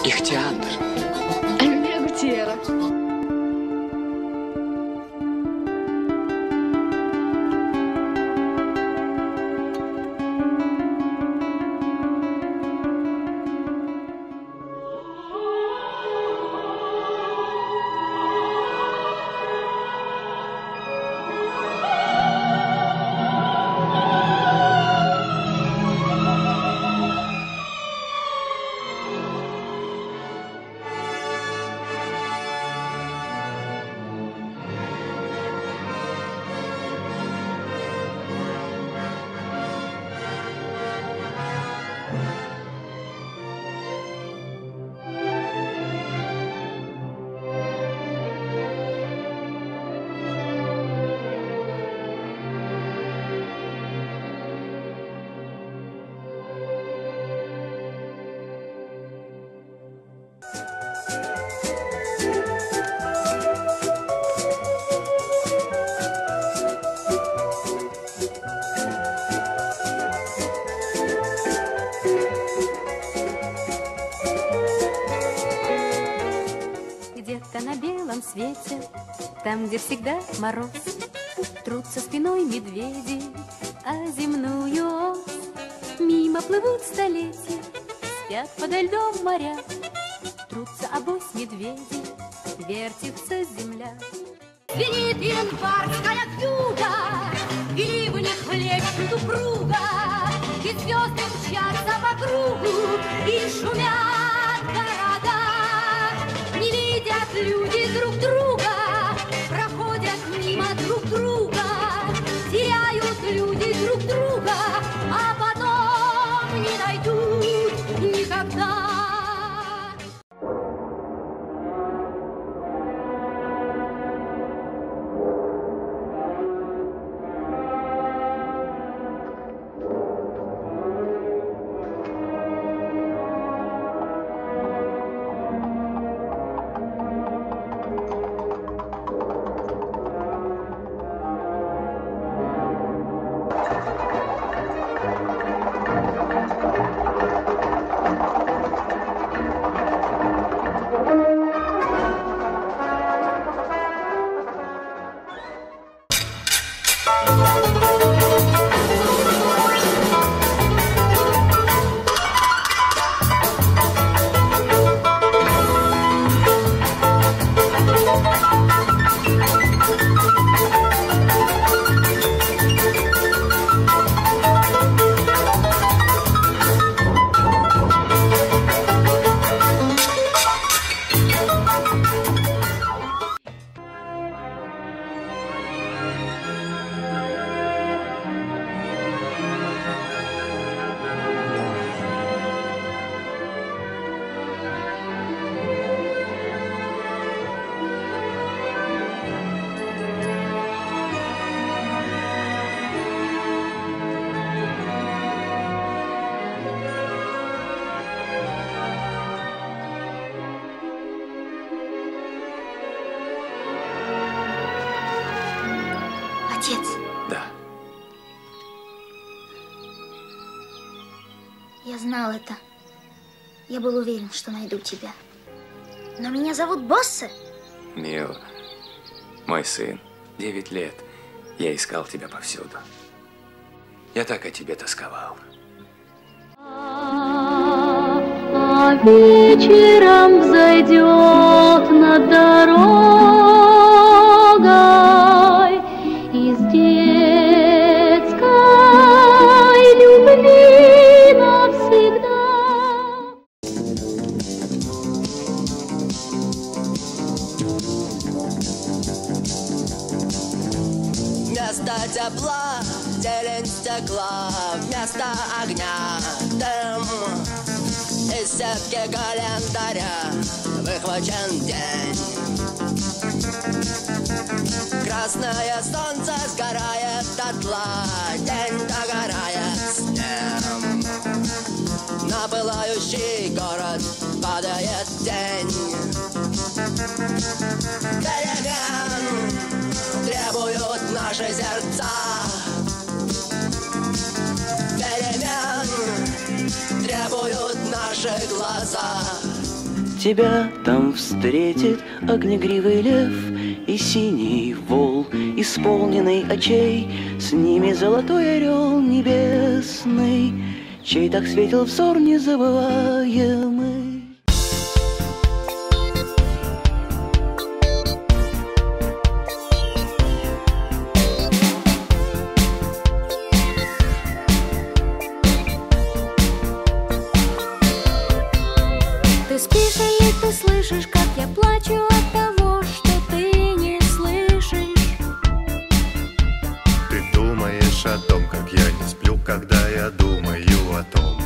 Ихтиандр. Me gutiera. Где-то на белом свете, там, где всегда мороз, трутся спиной медведи о земную ось. Мимо плывут столетия, спят подо льдом моря, трутся обось медведей, вертится земля. Звенит январская вьюга, и ливни хлещут упруга, и звезды мчатся по кругу, и шумят города. Не видят люди друг друга, проходят мимо друг друга, теряют люди друг друга, а потом не найдут никогда. Отец. Да. Я знал это. Я был уверен, что найду тебя. Но меня зовут Боссе. Мил, мой сын, 9 лет. Я искал тебя повсюду. Я так о тебе тосковал. А вечером взойдет над дорогой из детской любви навсегда. Вместо тепла зелень стекла, вместо огня дым. Из сетки календаря выхвачен день. Красное солнце сгорает дотла, день догорает с ним. На пылающий город падает тень. Перемен требуют наши сердца. Перемен требуют наши глаза. Тебя там встретит огнегривый лев и синий вол, исполненный очей, с ними золотой орел небесный, чей так светил взор незабываемый. Ты спишь или ты слышишь, как я плачу от того, что ты не слышишь? Ты думаешь о том, как я не сплю, когда я думаю о том,